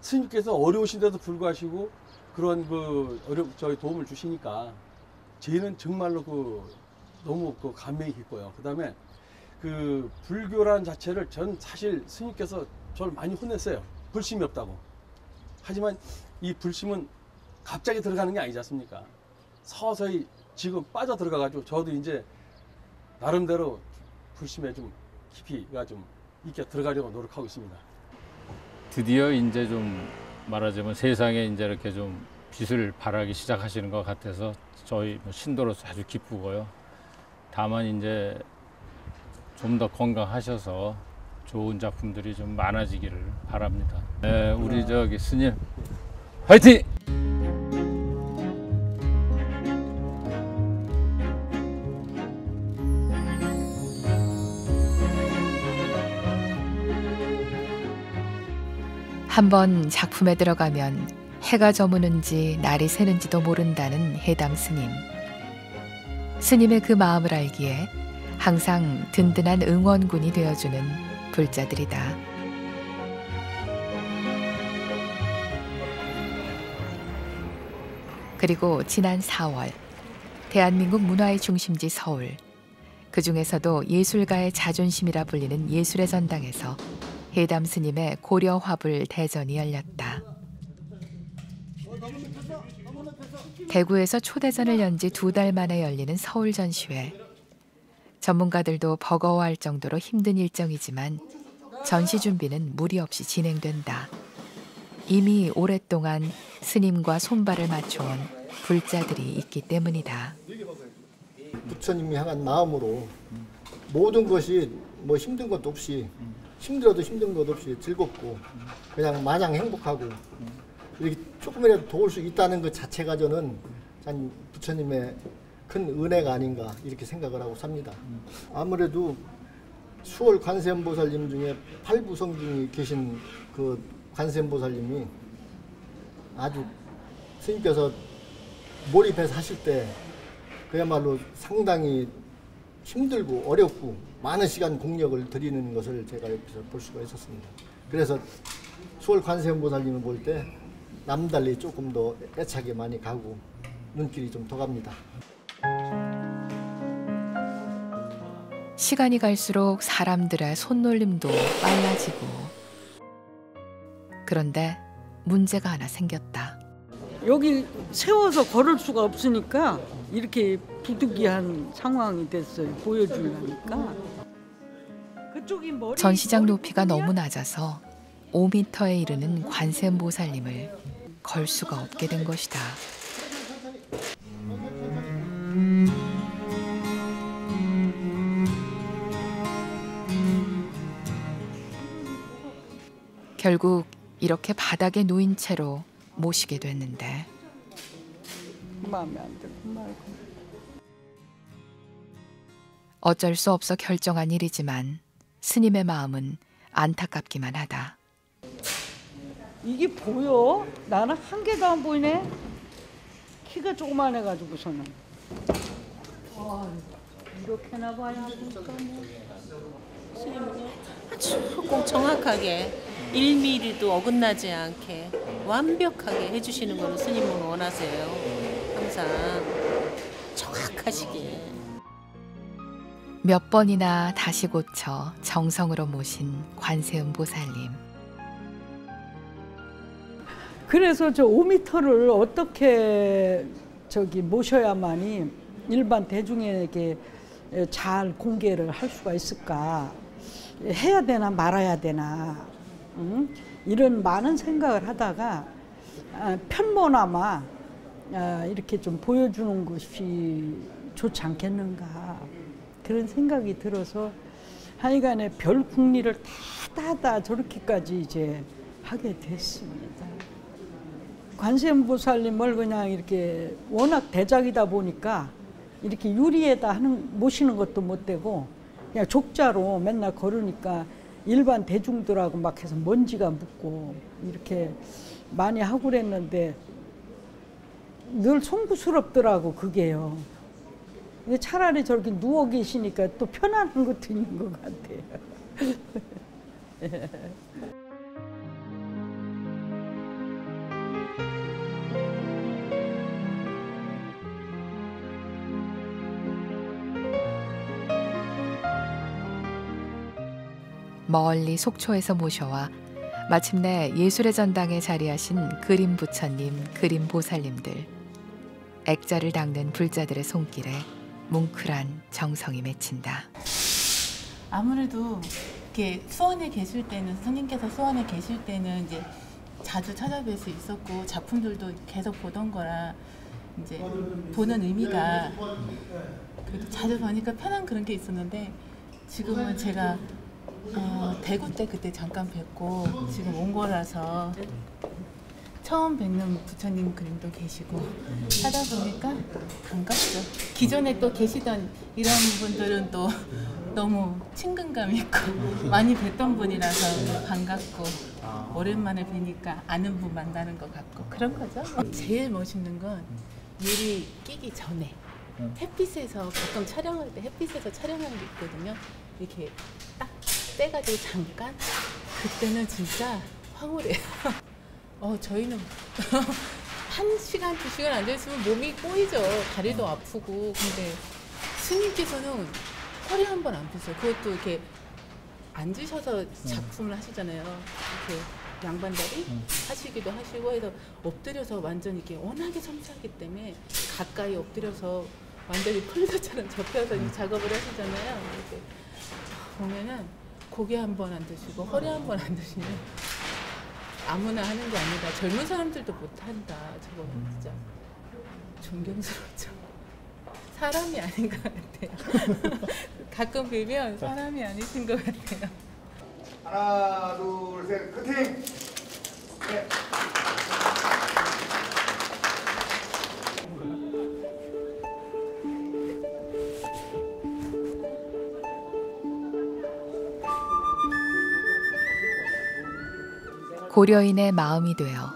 스님께서 어려우신데도 불구하시고 그런 도움을 주시니까 저희는 정말로 너무 감명이 깊고요. 그다음에 불교란 자체를 전 사실 스님께서 저를 많이 혼냈어요. 불심이 없다고. 하지만 이 불심은 갑자기 들어가는 게 아니지 않습니까? 서서히 지금 빠져 들어가가지고 저도 이제 나름대로 불심에 좀 깊이가 좀 있게 들어가려고 노력하고 있습니다. 드디어 이제 좀 말하자면 세상에 이제 이렇게 좀 빛을 발하기 시작하시는 것 같아서 저희 신도로서 아주 기쁘고요. 다만 이제 좀 더 건강하셔서 좋은 작품들이 좀 많아지기를 바랍니다. 네, 우리 스님 화이팅! 한번 작품에 들어가면 해가 저무는지 날이 새는지도 모른다는 해담 스님. 스님의 그 마음을 알기에 항상 든든한 응원군이 되어주는 불자들이다. 그리고 지난 4월, 대한민국 문화의 중심지 서울, 그 중에서도 예술가의 자존심이라 불리는 예술의 전당에서 해담 스님의 고려 화불 대전이 열렸다. 대구에서 초대전을 연 지 2달 만에 열리는 서울 전시회. 전문가들도 버거워할 정도로 힘든 일정이지만 전시 준비는 무리 없이 진행된다. 이미 오랫동안 스님과 손발을 맞춰온 불자들이 있기 때문이다. 부처님이 향한 마음으로 모든 것이 힘든 것도 없이, 힘들어도 힘든 것 없이 즐겁고 그냥 마냥 행복하고 이렇게 조금이라도 도울 수 있다는 것 자체가 저는 참 부처님의 큰 은혜가 아닌가 이렇게 생각을 하고 삽니다. 아무래도 수월 관세음보살님 중에 8부성 중에 계신 그 관세음보살님이 아주 스님께서 몰입해서 하실 때 그야말로 상당히 힘들고 어렵고 많은 시간 공력을 들이는 것을 제가 옆에서 볼 수가 있었습니다. 그래서 수월 관세음보살님을 볼 때 남달리 조금 더 애착이 많이 가고 눈길이 좀 더 갑니다. 시간이 갈수록 사람들의 손놀림도 빨라지고, 그런데 문제가 하나 생겼다. 여기 세워서 걸을 수가 없으니까 이렇게 부득이한 상황이 됐어요. 보여주려니까. 전시장 높이가 너무 낮아서 5m에 이르는 관세음보살님을 걸 수가 없게 된 것이다. 결국 이렇게 바닥에 놓인 채로 모시게 됐는데 마음에 안 들고 말고. 어쩔 수 없어 결정한 일이지만 스님의 마음은 안타깝기만 하다. 이게 보여? 나는 한 개도 안 보이네. 키가 조그만해가지고서는. 이렇게나 봐야 하니까 뭐. 스님은요 아주 꼭 정확하게 1mm도 어긋나지 않게 완벽하게 해주시는 거를 스님은 원하세요. 항상 정확하시게. 몇 번이나 다시 고쳐 정성으로 모신 관세음보살님. 그래서 저 5m를 어떻게 모셔야만이 일반 대중에게 잘 공개를 할 수가 있을까 해야 되나 말아야 되나 이런 많은 생각을 하다가 편모나마 이렇게 좀 보여주는 것이 좋지 않겠는가 그런 생각이 들어서 하여간에 별 궁리를 다 저렇게까지 이제 하게 됐습니다. 관세음보살님을 그냥 이렇게 워낙 대작이다 보니까 이렇게 유리에다 모시는 것도 못 되고 그냥 족자로 맨날 걸으니까 일반 대중들하고 막 해서 먼지가 묻고 이렇게 많이 하고 그랬는데 늘 송구스럽더라고 그게요. 차라리 저렇게 누워 계시니까 또 편안한 것도 있는 것 같아요. 멀리 속초에서 모셔와 마침내 예술의 전당에 자리하신 그림 부처님, 그림 보살님들. 액자를 닦는 불자들의 손길에 뭉클한 정성이 맺힌다. 아무래도 이렇게 수원에 계실 때는 스님께서 수원에 계실 때는 이제 자주 찾아뵐 수 있었고 작품들도 계속 보던 거라 이제 보는 의미가 그래도 자주 보니까 편한 그런 게 있었는데 지금은 제가 대구 때 그때 잠깐 뵙고 지금 온 거라서 처음 뵙는 부처님 그림도 계시고 하다 보니까 반갑죠. 기존에 또 계시던 이런 분들은 또 너무 친근감 있고 많이 뵀던 분이라서 반갑고 오랜만에 뵈니까 아는 분 만나는 것 같고 그런 거죠. 제일 멋있는 건 유리 끼기 전에 햇빛에서 가끔 촬영할 때 햇빛에서 촬영하는 게 있거든요. 이렇게 딱 떼가지고 잠깐 그때는 진짜 황홀해요. 저희는 1시간, 2시간 앉아있으면 몸이 꼬이죠. 다리도 아프고. 근데 스님께서는 허리 한 번 안 펴세요. 그것도 이렇게 앉으셔서 작품을 하시잖아요. 이렇게 양반다리 하시기도 하시고 해서 엎드려서 완전 이렇게 워낙에 섬세하기 때문에 가까이 엎드려서 완전히 폴더처럼 접혀서 이 작업을 하시잖아요. 이렇게 보면은 고개 한 번 안 드시고 허리 한 번 안 드시면 아무나 하는 게 아니다. 젊은 사람들도 못한다. 저거는 진짜 존경스럽죠. 사람이 아닌 것 같아요. 가끔 뵈면 사람이 아니신 것 같아요. 하나, 둘, 셋, 커팅! 네. 고려인의 마음이 되어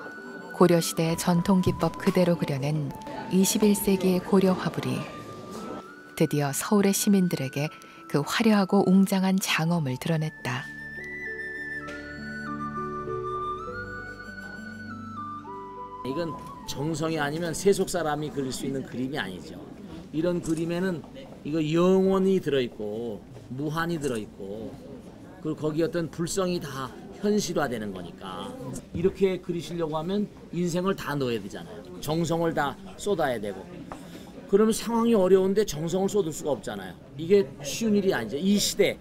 고려시대의 전통기법 그대로 그려낸 21세기의 고려 화불이 드디어 서울의 시민들에게 그 화려하고 웅장한 장엄을 드러냈다. 이건 정성이 아니면 세속 사람이 그릴 수 있는 그림이 아니죠. 이런 그림에는 이거 영혼이 들어있고 무한이 들어있고 그리고 거기 어떤 불성이 다 현실화되는 거니까 이렇게 그리시려고 하면 인생을 다 넣어야 되잖아요. 정성을 다 쏟아야 되고 그러면 상황이 어려운데 정성을 쏟을 수가 없잖아요. 이게 쉬운 일이 아니죠. 이 시대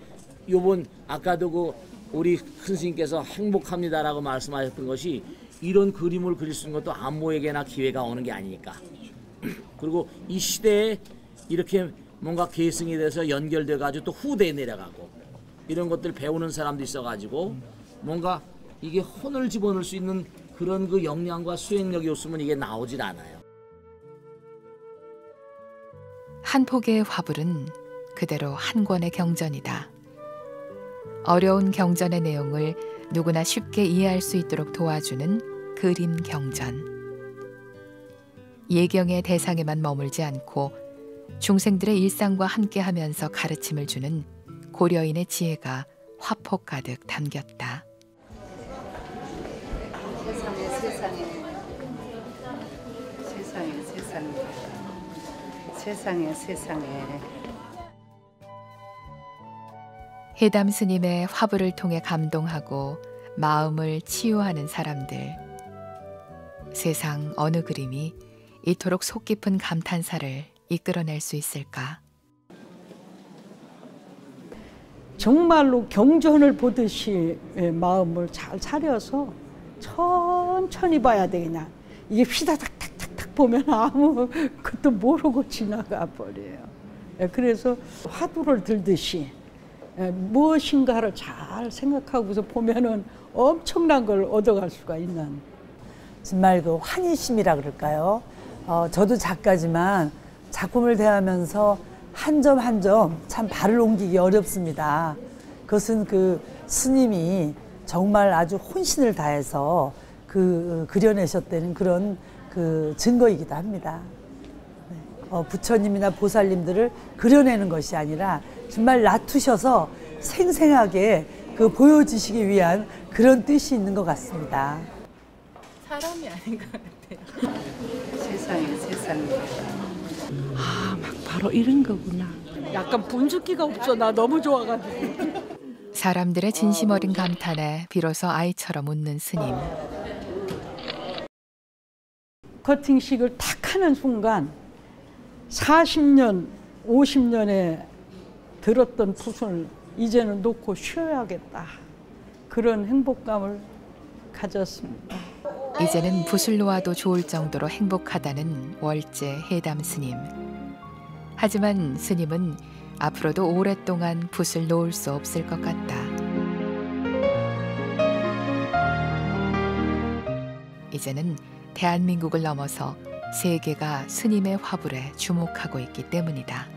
요번 아까도 그 우리 큰 스님께서 행복합니다라고 말씀하셨던 것이 이런 그림을 그릴 수 있는 것도 아무에게나 기회가 오는 게 아니니까. 그리고 이 시대에 이렇게 뭔가 계승이 돼서 연결돼 가지고 또 후대에 내려가고 이런 것들 배우는 사람도 있어가지고 뭔가 이게 혼을 집어넣을 수 있는 그런 그 역량과 수행력이 없으면 이게 나오질 않아요. 한 폭의 화불은 그대로 한 권의 경전이다. 어려운 경전의 내용을 누구나 쉽게 이해할 수 있도록 도와주는 그림 경전. 예경의 대상에만 머물지 않고 중생들의 일상과 함께하면서 가르침을 주는 고려인의 지혜가 화폭 가득 담겼다. 세상에 해담 스님의 화불을 통해 감동하고 마음을 치유하는 사람들. 세상 어느 그림이 이토록 속 깊은 감탄사를 이끌어낼 수 있을까? 정말로 경전을 보듯이 마음을 잘 차려서 천천히 봐야 돼. 그냥 이게 휘다닥닥닥닥 보면 아무 것도 모르고 지나가 버려요. 그래서 화두를 들듯이 무엇인가를 잘 생각하고서 보면은 엄청난 걸 얻어갈 수가 있는. 정말 그 환희심이라 그럴까요? 저도 작가지만 작품을 대하면서 한 점 한 점 참 발을 옮기기 어렵습니다. 그것은 그 스님이 정말 아주 혼신을 다해서 그려내셨다는 그런 그 증거이기도 합니다. 부처님이나 보살님들을 그려내는 것이 아니라 정말 놔두셔서 생생하게 보여주시기 위한 그런 뜻이 있는 것 같습니다. 사람이 아닌 것 같아요. 세상에. 막 바로 이런 거구나. 약간 분숙기가 없어. 나 너무 좋아가지고. 사람들의 진심 어린 감탄에 비로소 아이처럼 웃는 스님. 커팅식을 탁 하는 순간 40년, 50년에 들었던 붓을 이제는 놓고 쉬어야겠다. 그런 행복감을 가졌습니다. 이제는 붓을 놓아도 좋을 정도로 행복하다는 월제 해담 스님. 하지만 스님은 앞으로도 오랫동안 붓을 놓을 수 없을 것 같다. 이제는 대한민국을 넘어서 세계가 스님의 화불에 주목하고 있기 때문이다.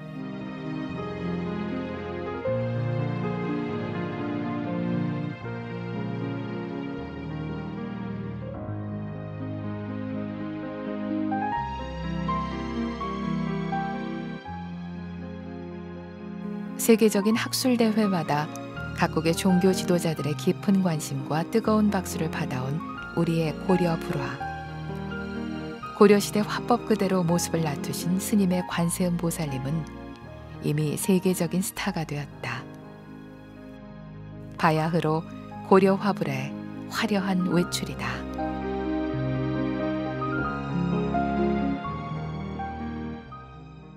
세계적인 학술대회마다 각국의 종교 지도자들의 깊은 관심과 뜨거운 박수를 받아온 우리의 고려 불화. 고려시대 화법 그대로 모습을 낮추신 스님의 관세음 보살님은 이미 세계적인 스타가 되었다. 바야흐로 고려 화불의 화려한 외출이다.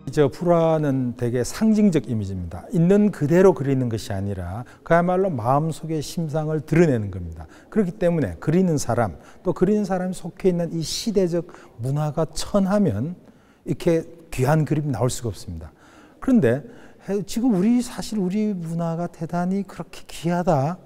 저 불화는 되게 상징적 이미지입니다. 있는 그대로 그리는 것이 아니라 그야말로 마음속의 심상을 드러내는 겁니다. 그렇기 때문에 그리는 사람, 또 그리는 사람이 속해 있는 이 시대적 문화가 천하면 이렇게 귀한 그림이 나올 수가 없습니다. 그런데 지금 사실 우리 문화가 대단히 그렇게 귀하다.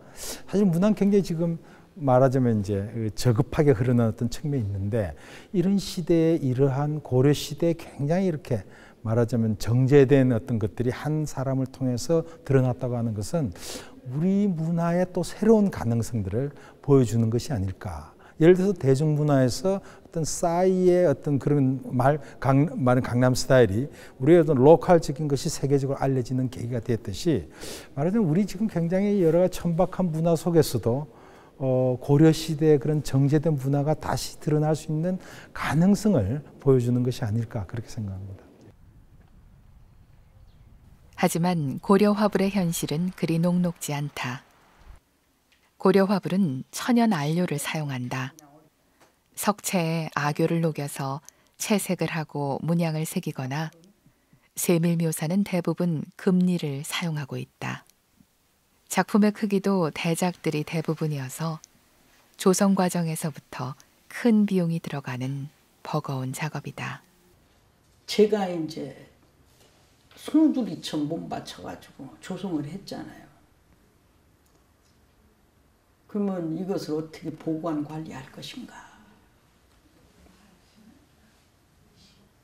사실 문화는 굉장히 지금 말하자면 이제 저급하게 흐르는 어떤 측면이 있는데, 이런 시대에 이러한 고려 시대에 굉장히 이렇게 말하자면 정제된 어떤 것들이 한 사람을 통해서 드러났다고 하는 것은 우리 문화의 또 새로운 가능성들을 보여주는 것이 아닐까. 예를 들어서 대중문화에서 어떤 싸이의 어떤 그런 말은 강남 스타일이 우리의 어떤 로컬적인 것이 세계적으로 알려지는 계기가 됐듯이, 말하자면 우리 지금 굉장히 여러 가지 천박한 문화 속에서도 고려 시대의 그런 정제된 문화가 다시 드러날 수 있는 가능성을 보여주는 것이 아닐까, 그렇게 생각합니다. 하지만 고려 화불의 현실은 그리 녹록지 않다. 고려 화불은 천연 안료를 사용한다. 석채에 악효를 녹여서 채색을 하고 문양을 새기거나 세밀 묘사는 대부분 금리를 사용하고 있다. 작품의 크기도 대작들이 대부분이어서 조성 과정에서부터 큰 비용이 들어가는 버거운 작업이다. 제가 이제 송두리처럼 몸 바쳐가지고 조성을 했잖아요. 그러면 이것을 어떻게 보관 관리할 것인가?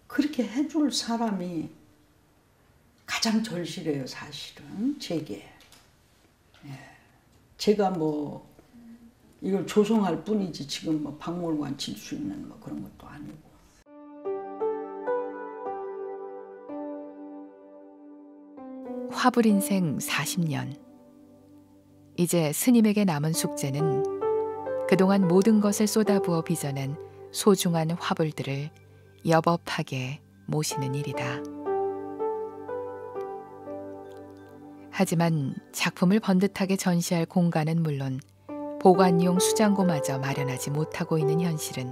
그렇게 해줄 사람이 가장 절실해요, 사실은 제게. 제가 뭐 이걸 조성할 뿐이지 지금 뭐 박물관 질 수 있는 뭐 그런 것도 아니고. 화불 인생 40년. 이제 스님에게 남은 숙제는 그동안 모든 것을 쏟아부어 빚어낸 소중한 화불들을 여법하게 모시는 일이다. 하지만 작품을 번듯하게 전시할 공간은 물론 보관용 수장고마저 마련하지 못하고 있는 현실은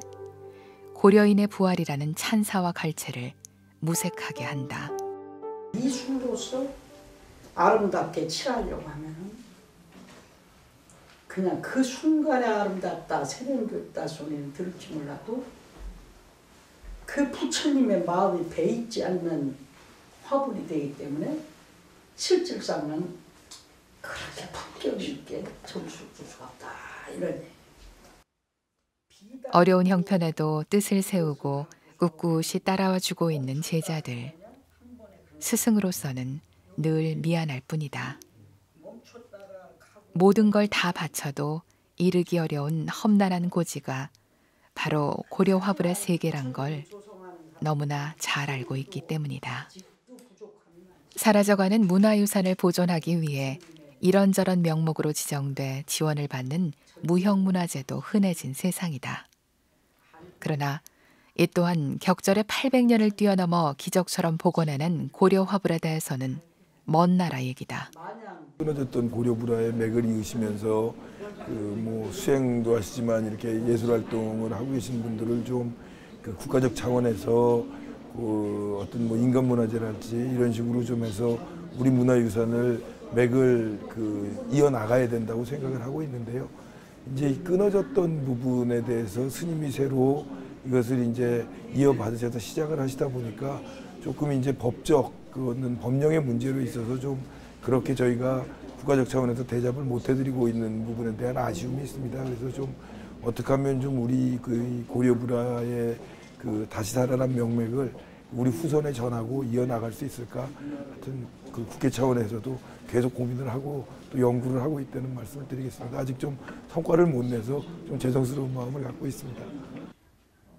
고려인의 부활이라는 찬사와 갈채를 무색하게 한다. 미술로서 아름답게 칠하려고 하면 그냥 그 순간에 아름답다, 세련됐다 소리는 들을지 몰라도 그 부처님의 마음이 배있지 않는 화분이 되기 때문에 실질상은 그렇게 품격 있게 점수를 줄 수가 없다. 이런 어려운 형편에도 뜻을 세우고 꿋꿋이 따라와 주고 있는 제자들. 스승으로서는 늘 미안할 뿐이다. 모든 걸 다 바쳐도 이르기 어려운 험난한 고지가 바로 고려 화불의 세계란 걸 너무나 잘 알고 있기 때문이다. 사라져가는 문화유산을 보존하기 위해 이런저런 명목으로 지정돼 지원을 받는 무형문화재도 흔해진 세상이다. 그러나 이 또한 격절의 800년을 뛰어넘어 기적처럼 복원해낸 고려 화불에 대해서는 먼 나라 얘기다. 끊어졌던 고려불화의 맥을 이으시면서 뭐 수행도 하시지만 이렇게 예술 활동을 하고 계신 분들을 좀 국가적 차원에서 어떤 뭐 인간문화재랄지 이런 식으로 좀 해서 우리 문화유산을 맥을 이어 나가야 된다고 생각을 하고 있는데요. 이제 끊어졌던 부분에 대해서 스님이 새로 이것을 이제 이어받으셔서 시작을 하시다 보니까 조금 이제 법적 그거는 법령의 문제로 있어서 좀 그렇게 저희가 국가적 차원에서 대접을 못 해드리고 있는 부분에 대한 아쉬움이 있습니다. 그래서 좀 어떻게 하면 좀 우리 고려불화의 다시 살아난 명맥을 우리 후손에 전하고 이어나갈 수 있을까? 하여튼 국회 차원에서도 계속 고민을 하고 또 연구를 하고 있다는 말씀을 드리겠습니다. 아직 좀 성과를 못 내서 좀 죄송스러운 마음을 갖고 있습니다.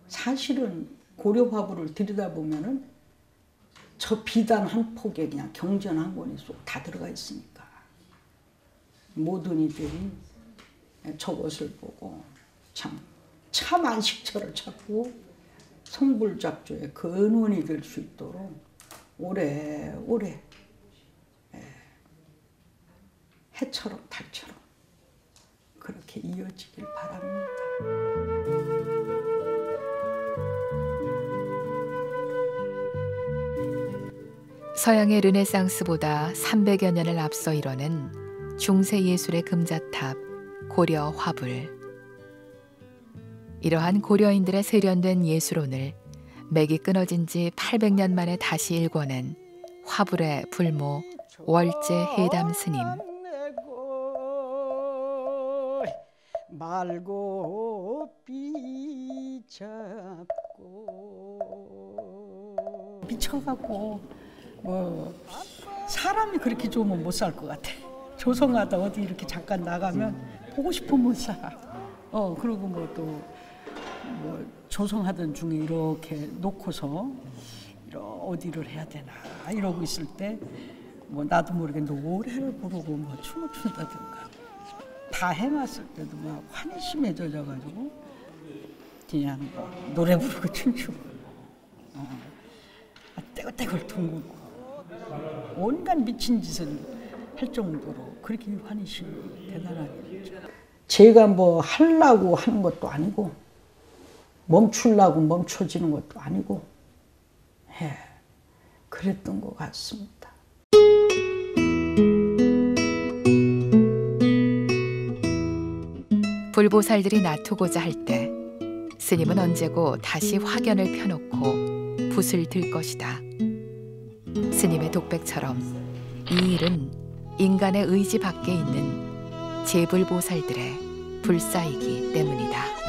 사실은 고려 화불을 들여다보면은 저 비단 한 폭에 그냥 경전 한 권이 쏙 다 들어가 있으니까 모든 이들이 저것을 보고 참 안식처를 찾고 성불작조의 근원이 될 수 있도록 오래오래 해처럼 달처럼 그렇게 이어지길 바랍니다. 서양의 르네상스보다 300여 년을 앞서 이뤄낸 중세 예술의 금자탑 고려 화불. 이러한 고려인들의 세련된 예술혼을 맥이 끊어진 지 800년 만에 다시 일궈낸 화불의 불모 월제 해담 스님. 말고 비잡고 미쳐갖고 뭐 사람이 그렇게 좋으면 못 살 것 같아. 조성하다 어디 이렇게 잠깐 나가면 보고 싶으면 못 살아. 그리고 뭐 또 뭐 조성하던 중에 이렇게 놓고서 어디를 해야 되나 이러고 있을 때 뭐 나도 모르게 노래를 부르고 뭐 춤을 춘다든가 다 해놨을 때도 막 환희심에 젖어가지고 그냥 노래 부르고 춤추고 떼굴떼굴 둥글고 온갖 미친 짓을 할 정도로 그렇게 환희심이 대단하게 제가 뭐 하려고 하는 것도 아니고 멈추려고 멈춰지는 것도 아니고 그랬던 것 같습니다. 불보살들이 놔두고자 할 때 스님은 언제고 다시 화견을 펴놓고 붓을 들 것이다. 스님의 독백처럼 이 일은 인간의 의지 밖에 있는 제불보살들의 불사이기 때문이다.